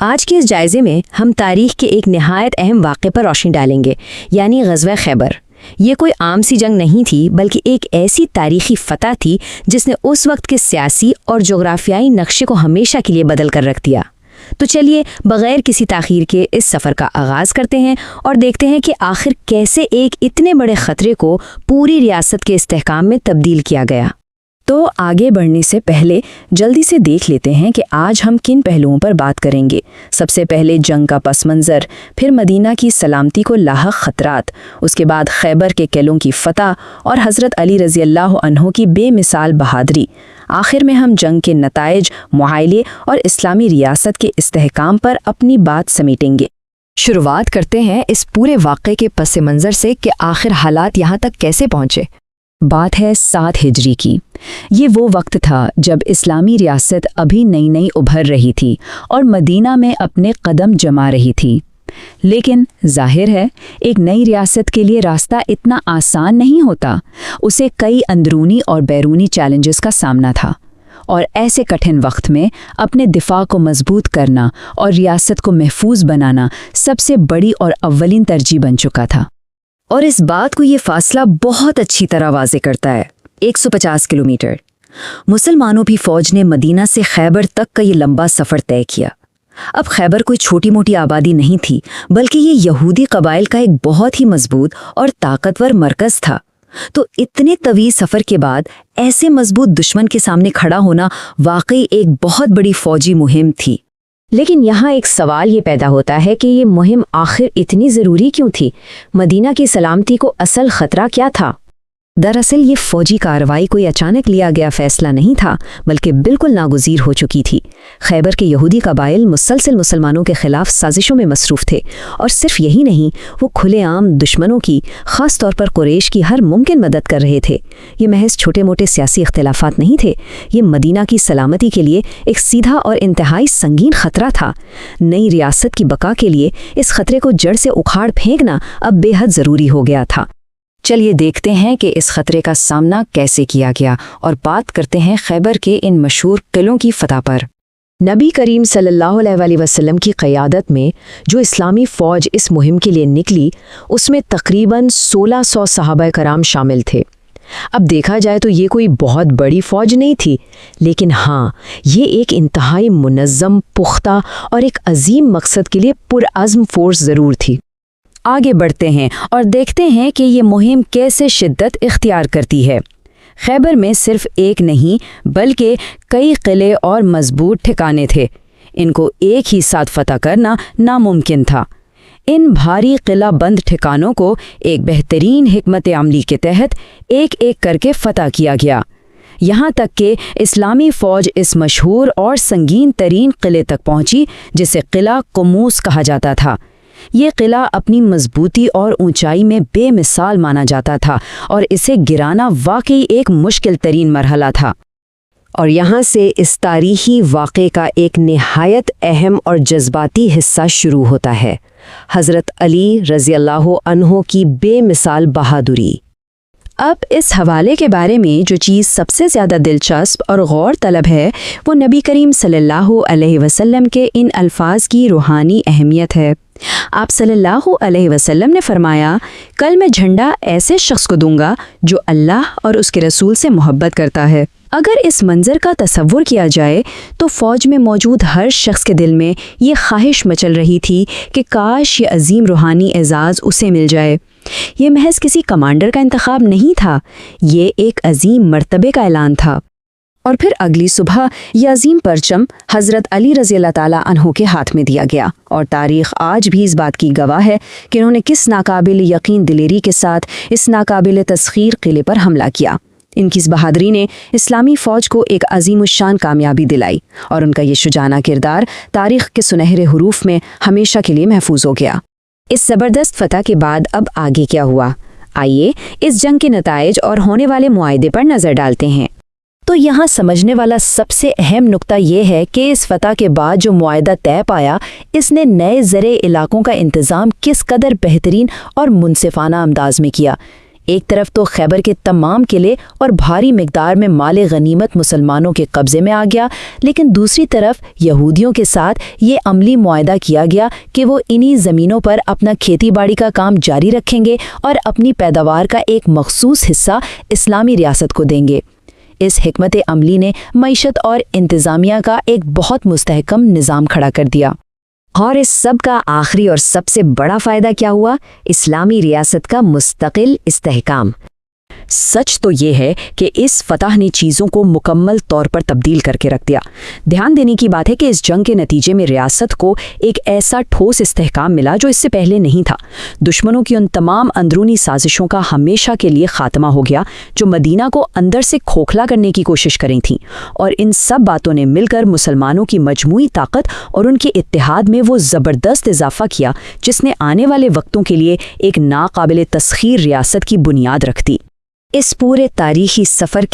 آج کے اس جائزے میں ہم تاریخ کے ایک نہایت اہم واقعے پر روشنی ڈالیں گے، یعنی غزوہ خیبر۔ یہ کوئی عام سی جنگ نہیں تھی، بلکہ ایک ایسی تاریخی فتح تھی جس نے اس وقت کے سیاسی اور جغرافیائی نقشے کو ہمیشہ کے لیے بدل کر رکھ دیا۔ تو چلیے بغیر کسی تاخیر کے اس سفر کا آغاز کرتے ہیں اور دیکھتے ہیں کہ آخر کیسے ایک اتنے بڑے خطرے کو پوری ریاست کے استحکام میں تبدیل کیا گیا۔ تو آگے بڑھنے سے پہلے جلدی سے دیکھ لیتے ہیں کہ آج ہم کن پہلوؤں پر بات کریں گے۔ سب سے پہلے جنگ کا پس منظر، پھر مدینہ کی سلامتی کو لاحق خطرات، اس کے بعد خیبر کے قلعوں کی فتح اور حضرت علی رضی اللہ عنہ کی بے مثال بہادری۔ آخر میں ہم جنگ کے نتائج، معاہدے اور اسلامی ریاست کے استحکام پر اپنی بات سمیٹیں گے۔ شروعات کرتے ہیں اس پورے واقعے کے پس منظر سے کہ آخر حالات یہاں تک کیسے پہنچے۔ بات ہے 7 ہجری کی۔ یہ وہ وقت تھا جب اسلامی ریاست ابھی نئی ابھر رہی تھی اور مدینہ میں اپنے قدم جما رہی تھی۔ لیکن ظاہر ہے ایک نئی ریاست کے لیے راستہ اتنا آسان نہیں ہوتا، اسے کئی اندرونی اور بیرونی چیلنجز کا سامنا تھا، اور ایسے کٹھن وقت میں اپنے دفاع کو مضبوط کرنا اور ریاست کو محفوظ بنانا سب سے بڑی اور اولین ترجیح بن چکا تھا۔ اور اس بات کو یہ فاصلہ بہت اچھی طرح واضح کرتا ہے، 150 کلومیٹر۔ مسلمانوں کی فوج نے مدینہ سے خیبر تک کا یہ لمبا سفر طے کیا۔ اب خیبر کوئی چھوٹی موٹی آبادی نہیں تھی، بلکہ یہ یہودی قبائل کا ایک بہت ہی مضبوط اور طاقتور مرکز تھا۔ تو اتنے طویل سفر کے بعد ایسے مضبوط دشمن کے سامنے کھڑا ہونا واقعی ایک بہت بڑی فوجی مہم تھی۔ لیکن یہاں ایک سوال یہ پیدا ہوتا ہے کہ یہ مہم آخر اتنی ضروری کیوں تھی؟ مدینہ کی سلامتی کو اصل خطرہ کیا تھا؟ دراصل یہ فوجی کارروائی کوئی اچانک لیا گیا فیصلہ نہیں تھا، بلکہ بالکل ناگزیر ہو چکی تھی۔ خیبر کے یہودی قبائل مسلسل مسلمانوں کے خلاف سازشوں میں مصروف تھے، اور صرف یہی نہیں، وہ کھلے عام دشمنوں کی، خاص طور پر قریش کی ہر ممکن مدد کر رہے تھے۔ یہ محض چھوٹے موٹے سیاسی اختلافات نہیں تھے، یہ مدینہ کی سلامتی کے لیے ایک سیدھا اور انتہائی سنگین خطرہ تھا۔ نئی ریاست کی بقا کے لیے اس خطرے کو جڑ سے اکھاڑ پھینکنا اب بے حد ضروری ہو گیا تھا۔ چلیے دیکھتے ہیں کہ اس خطرے کا سامنا کیسے کیا گیا، اور بات کرتے ہیں خیبر کے ان مشہور قلعوں کی فتح پر۔ نبی کریم صلی اللہ علیہ وسلم کی قیادت میں جو اسلامی فوج اس مہم کے لیے نکلی، اس میں تقریباً 1600 صحابہ کرام شامل تھے۔ اب دیکھا جائے تو یہ کوئی بہت بڑی فوج نہیں تھی، لیکن ہاں، یہ ایک انتہائی منظم، پختہ اور ایک عظیم مقصد کے لیے پرعزم فورس ضرور تھی۔ آگے بڑھتے ہیں اور دیکھتے ہیں کہ یہ مہم کیسے شدت اختیار کرتی ہے۔ خیبر میں صرف ایک نہیں بلکہ کئی قلعے اور مضبوط ٹھکانے تھے۔ ان کو ایک ہی ساتھ فتح کرنا ناممکن تھا۔ ان بھاری قلعہ بند ٹھکانوں کو ایک بہترین حکمت عملی کے تحت ایک ایک کر کے فتح کیا گیا، یہاں تک کہ اسلامی فوج اس مشہور اور سنگین ترین قلعے تک پہنچی جسے قلعہ قموس کہا جاتا تھا۔ یہ قلعہ اپنی مضبوطی اور اونچائی میں بے مثال مانا جاتا تھا، اور اسے گرانا واقعی ایک مشکل ترین مرحلہ تھا۔ اور یہاں سے اس تاریخی واقعے کا ایک نہایت اہم اور جذباتی حصہ شروع ہوتا ہے، حضرت علی رضی اللہ عنہ کی بے مثال بہادری۔ اب اس حوالے کے بارے میں جو چیز سب سے زیادہ دلچسپ اور غور طلب ہے، وہ نبی کریم صلی اللہ علیہ وسلم کے ان الفاظ کی روحانی اہمیت ہے۔ آپ صلی اللہ علیہ وسلم نے فرمایا، کل میں جھنڈا ایسے شخص کو دوں گا جو اللہ اور اس کے رسول سے محبت کرتا ہے۔ اگر اس منظر کا تصور کیا جائے تو فوج میں موجود ہر شخص کے دل میں یہ خواہش مچل رہی تھی کہ کاش یہ عظیم روحانی اعزاز اسے مل جائے۔ یہ محض کسی کمانڈر کا انتخاب نہیں تھا، یہ ایک عظیم مرتبے کا اعلان تھا۔ اور پھر اگلی صبح یہ عظیم پرچم حضرت علی رضی اللہ تعالیٰ عنہ کے ہاتھ میں دیا گیا، اور تاریخ آج بھی اس بات کی گواہ ہے کہ انہوں نے کس ناقابل یقین دلیری کے ساتھ اس ناقابل تسخیر قلعے پر حملہ کیا۔ ان کی اس بہادری نے اسلامی فوج کو ایک عظیم الشان کامیابی دلائی، اور ان کا یہ شجاعانہ کردار تاریخ کے سنہرے حروف میں ہمیشہ کے لیے محفوظ ہو گیا۔ اس زبردست فتح کے بعد اب آگے کیا ہوا؟ آئیے اس جنگ کے نتائج اور ہونے والے معاہدے پر نظر ڈالتے ہیں۔ تو یہاں سمجھنے والا سب سے اہم نقطہ یہ ہے کہ اس فتح کے بعد جو معاہدہ طے پایا، اس نے نئے زرعی علاقوں کا انتظام کس قدر بہترین اور منصفانہ انداز میں کیا۔ ایک طرف تو خیبر کے تمام قلعے اور بھاری مقدار میں مال غنیمت مسلمانوں کے قبضے میں آ گیا، لیکن دوسری طرف یہودیوں کے ساتھ یہ عملی معاہدہ کیا گیا کہ وہ انہی زمینوں پر اپنا کھیتی باڑی کا کام جاری رکھیں گے اور اپنی پیداوار کا ایک مخصوص حصہ اسلامی ریاست کو دیں گے۔ اس حکمت عملی نے معیشت اور انتظامیہ کا ایک بہت مستحکم نظام کھڑا کر دیا۔ اور اس سب کا آخری اور سب سے بڑا فائدہ کیا ہوا؟ اسلامی ریاست کا مستقل استحکام۔ سچ تو یہ ہے کہ اس فتح نے چیزوں کو مکمل طور پر تبدیل کر کے رکھ دیا۔ دھیان دینے کی بات ہے کہ اس جنگ کے نتیجے میں ریاست کو ایک ایسا ٹھوس استحکام ملا جو اس سے پہلے نہیں تھا۔ دشمنوں کی ان تمام اندرونی سازشوں کا ہمیشہ کے لیے خاتمہ ہو گیا جو مدینہ کو اندر سے کھوکھلا کرنے کی کوشش کریں تھیں، اور ان سب باتوں نے مل کر مسلمانوں کی مجموعی طاقت اور ان کے اتحاد میں وہ زبردست اضافہ کیا جس نے آنے والے وقتوں کے لیے ایک ناقابل تسخیر ریاست کی بنیاد رکھ دی۔ اس پورے تاریخی سفر کے